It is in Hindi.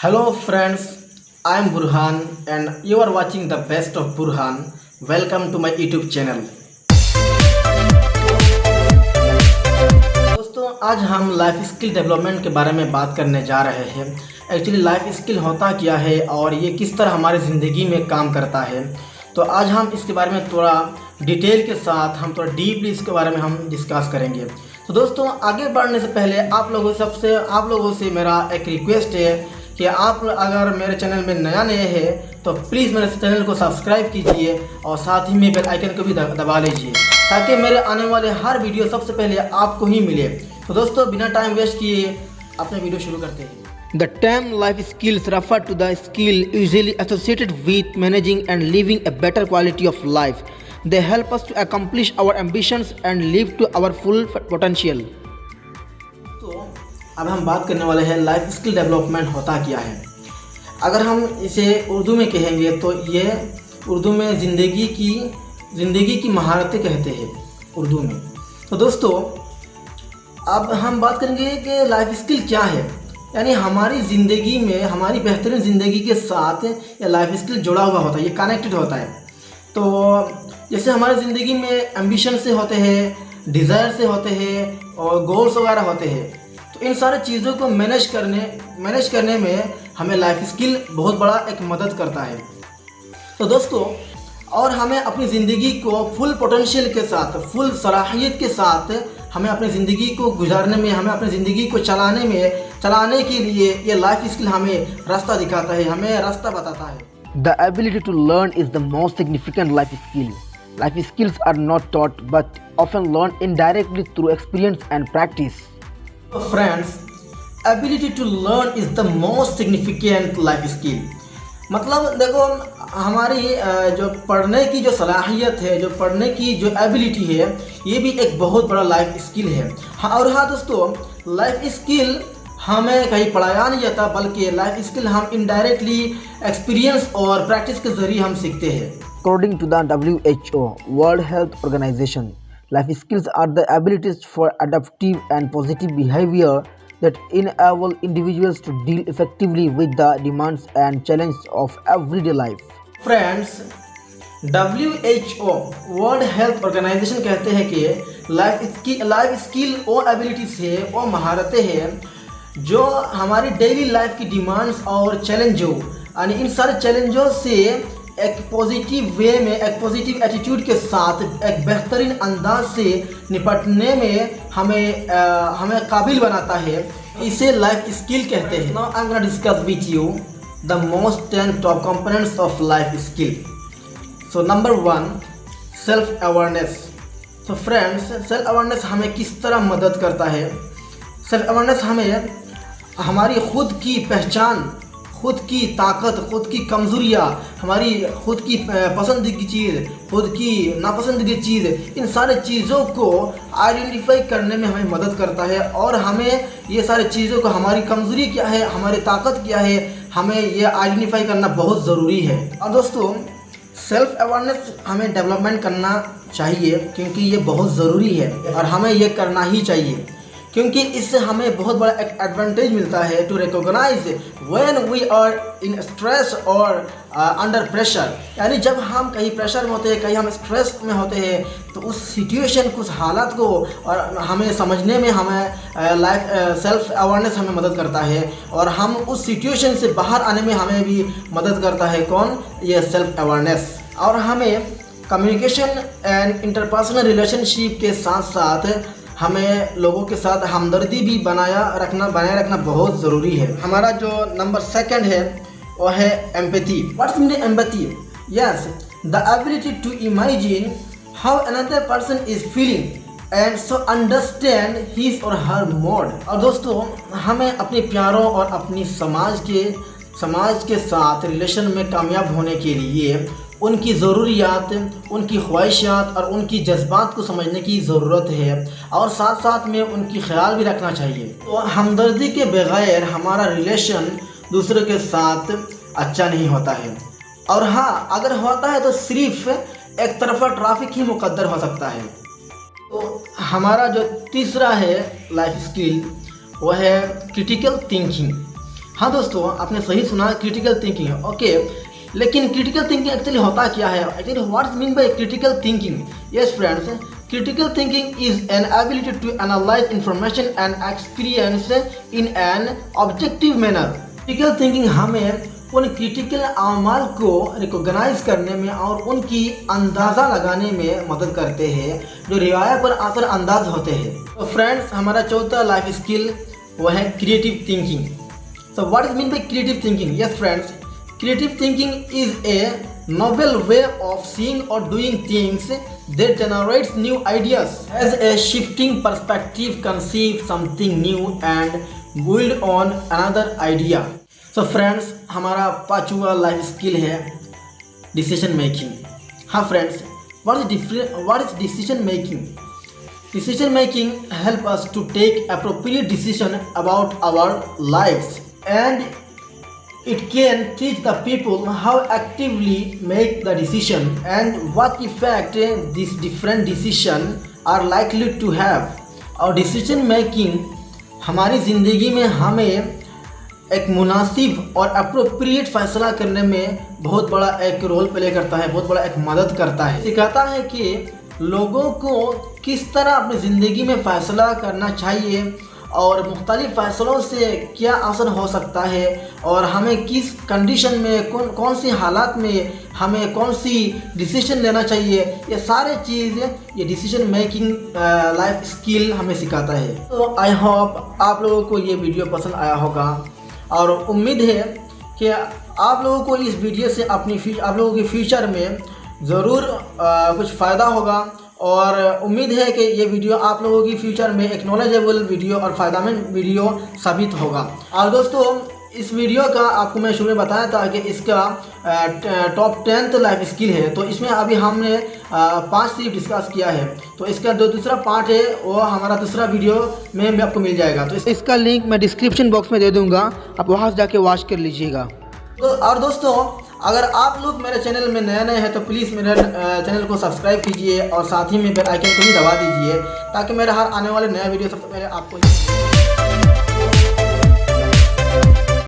Hello friends, I am Burhan and you are watching the best of Burhan. Welcome to my YouTube channel. दोस्तों आज हम लाइफ स्किल डेवलपमेंट के बारे में बात करने जा रहे हैं। एक्चुअली लाइफ स्किल होता क्या है और ये किस तरह हमारी ज़िंदगी में काम करता है, तो आज हम इसके बारे में थोड़ा डिटेल के साथ हम थोड़ा डीपली इसके बारे में हम डिस्कस करेंगे। तो दोस्तों आगे बढ़ने से पहले आप लोगों से मेरा एक रिक्वेस्ट है कि आप अगर मेरे चैनल में नए हैं तो प्लीज़ मेरे चैनल को सब्सक्राइब कीजिए और साथ ही में बेल आइकन को भी दबा लीजिए ताकि मेरे आने वाले हर वीडियो सबसे पहले आपको ही मिले। तो दोस्तों बिना टाइम वेस्ट किए अपने वीडियो शुरू करते हैं। The term life skills refer to the skill usually associated with managing and living a better quality of life. They help us to accomplish our ambitions and live to our full potential. तो अब हम बात करने वाले हैं लाइफ स्किल डेवलपमेंट होता क्या है। अगर हम इसे उर्दू में कहेंगे तो ये उर्दू में ज़िंदगी की महारतें कहते हैं उर्दू में। तो दोस्तों अब हम बात करेंगे कि लाइफ स्किल क्या है, यानी हमारी ज़िंदगी में हमारी बेहतरीन ज़िंदगी के साथ ये लाइफ स्किल जुड़ा हुआ होता है, ये कनेक्टेड होता है। तो जैसे हमारी ज़िंदगी में एम्बिशन से होते हैं, डिज़ायर से होते हैं और गोल्स वगैरह होते हैं, तो इन सारी चीज़ों को मैनेज करने में हमें लाइफ स्किल बहुत बड़ा एक मदद करता है। तो दोस्तों और हमें अपनी ज़िंदगी को फुल पोटेंशियल के साथ, फुल सलाहियत के साथ हमें अपनी ज़िंदगी को गुजारने में, हमें अपनी ज़िंदगी को चलाने के लिए ये लाइफ स्किल हमें रास्ता दिखाता है, हमें रास्ता बताता है। The ability to learn is the most significant life skill. Life skills are not taught but often learned indirectly through experience and practice. So friends, ability to learn is the most significant life skill. मतलब देखो हमारी जो पढ़ने की जो सलाहियत है, जो पढ़ने की जो एबिलिटी है, ये भी एक बहुत बड़ा लाइफ स्किल है। हाँ दोस्तों, लाइफ स्किल हमें कहीं पढ़ाया नहीं जाता, बल्कि लाइफ स्किल हम इनडायरेक्टली एक्सपीरियंस और प्रैक्टिस के ज़रिए हम सीखते हैं। According to the WHO, World Health Organization, life skills are the abilities for adaptive and positive behavior that enable individuals to deal effectively with the demands and challenges of everyday life. Friends, WHO World Health Organisation कहते हैं कि लाइफ स्किल वो एबिलिटीज़ है, वो महारतें हैं जो हमारी डेली लाइफ की डिमांड्स और चैलेंजों, यानी इन सारे चैलेंजों से एक पॉजिटिव वे में, एक पॉजिटिव एटीट्यूड के साथ एक बेहतरीन अंदाज से निपटने में हमें काबिल बनाता है। इसे लाइफ स्किल कहते हैं। Now I am gonna discuss with you the most 10 top components of life skill. So number 1, self awareness. तो फ्रेंड्स, सेल्फ अवेयरनेस हमें किस तरह मदद करता है? सेल्फ अवेयरनेस हमें हमारी खुद की पहचान, खुद की ताकत, खुद की कमज़ोरियाँ, हमारी खुद की पसंदीदा चीज़, खुद की नापसंदीदा चीज़, इन सारे चीज़ों को आइडेंटिफाई करने में हमें मदद करता है और हमें ये सारी चीज़ों को, हमारी कमज़ोरी क्या है, हमारी ताकत क्या है, हमें ये आइडेंटिफाई करना बहुत ज़रूरी है। और दोस्तों सेल्फ अवेयरनेस हमें डेवलपमेंट करना चाहिए क्योंकि ये बहुत ज़रूरी है और हमें ये करना ही चाहिए, क्योंकि इससे हमें बहुत बड़ा एक एडवांटेज मिलता है to recognise when we are in stress और अंडर प्रेशर। यानी जब हम कहीं प्रेशर में होते हैं, कहीं हम स्ट्रेस में होते हैं, तो उस सिचुएशन, उस हालात को और हमें समझने में हमें सेल्फ अवेयरनेस हमें मदद करता है और हम उस सिचुएशन से बाहर आने में हमें भी मदद करता है। कौन? ये सेल्फ अवेयरनेस। और हमें कम्युनिकेशन एंड इंटरपर्सनल रिलेशनशिप के साथ साथ हमें लोगों के साथ हमदर्दी भी बनाए रखना बहुत ज़रूरी है। हमारा जो नंबर 2 है वो है empathy. What's mean empathy? Yes, the ability to imagine how another person is feeling and so understand his or her mode. और दोस्तों हमें अपने प्यारों और अपनी समाज के साथ रिलेशन में कामयाब होने के लिए उनकी ज़रूरियात, उनकी ख्वाहिशात और उनकी जज्बात को समझने की ज़रूरत है और साथ साथ में उनकी ख्याल भी रखना चाहिए। तो हमदर्दी के बगैर हमारा रिलेशन दूसरे के साथ अच्छा नहीं होता है, और हाँ अगर होता है तो सिर्फ एक तरफा ट्रैफिक ही मुकद्दर हो सकता है। तो हमारा जो तीसरा है लाइफ स्किल वो है क्रिटिकल थिंकिंग। हाँ दोस्तों, आपने सही सुना, क्रिटिकल थिंकिंग। ओके, लेकिन क्रिटिकल थिंकिंग एक्चुअली होता क्या है? Actually what's mean by critical thinking? Yes friends, critical thinking is an ability to analyze information and experience in an objective manner. critical thinking हमें उन क्रिटिकल अमाल को रिकॉग्नाइज करने में और उनकी अंदाज़ा लगाने में मदद करते हैं जो रिवाया पर असरअंदाज होते हैं। तो फ्रेंड्स, हमारा चौथा लाइफ स्किल वो है creative thinking. So what is mean by creative thinking? Yes friends, creative thinking is a novel way of seeing or doing things that generates new ideas, has a shifting perspective, conceive something new and build on another idea. So friends, हमारा पांचवा लाइफ स्किल है डिसीजन मेकिंग। हाँ friends, what is decision making? Decision making help us to take appropriate decision about our lives, and it can teach the people how actively make the decision and what effect these different decisions are likely to have. और डिसीजन मेकिंग हमारी ज़िंदगी में हमें एक मुनासिब और अप्रोप्रिएट फ़ैसला करने में बहुत बड़ा एक रोल प्ले करता है, बहुत बड़ा एक मदद करता है। सिखाता है कि लोगों को किस तरह अपनी ज़िंदगी में फ़ैसला करना चाहिए और मुख्तलिफ फ़ैसलों से क्या असर हो सकता है और हमें किस कंडीशन में कौन सी हालात में हमें कौन सी डिसीजन लेना चाहिए, ये सारे चीज़ ये डिसीजन मेकिंग लाइफ स्किल हमें सिखाता है। तो आई होप आप लोगों को ये वीडियो पसंद आया होगा और उम्मीद है कि आप लोगों को इस वीडियो से आप लोगों के फ्यूचर में ज़रूर कुछ फ़ायदा होगा और उम्मीद है कि ये वीडियो आप लोगों की फ्यूचर में एक नॉलेजेबल वीडियो और फ़ायदेमंद वीडियो साबित होगा। और दोस्तों, इस वीडियो का आपको मैं शुरू में बताया था कि इसका टॉप 10 लाइफ स्किल है, तो इसमें अभी हमने 5 सिर्फ डिस्कस किया है। तो इसका जो दूसरा पार्ट है वो हमारा दूसरा वीडियो में आपको मिल जाएगा। तो इसका लिंक मैं डिस्क्रिप्शन बॉक्स में दे दूँगा, आप वहाँ से जाके वॉच कर लीजिएगा। तो और दोस्तों, अगर आप लोग मेरे चैनल में नए हैं तो प्लीज़ मेरे चैनल को सब्सक्राइब कीजिए और साथ ही में बेल आइकन को भी दबा दीजिए ताकि मेरा हर आने वाले नया वीडियो सबसे पहले आपको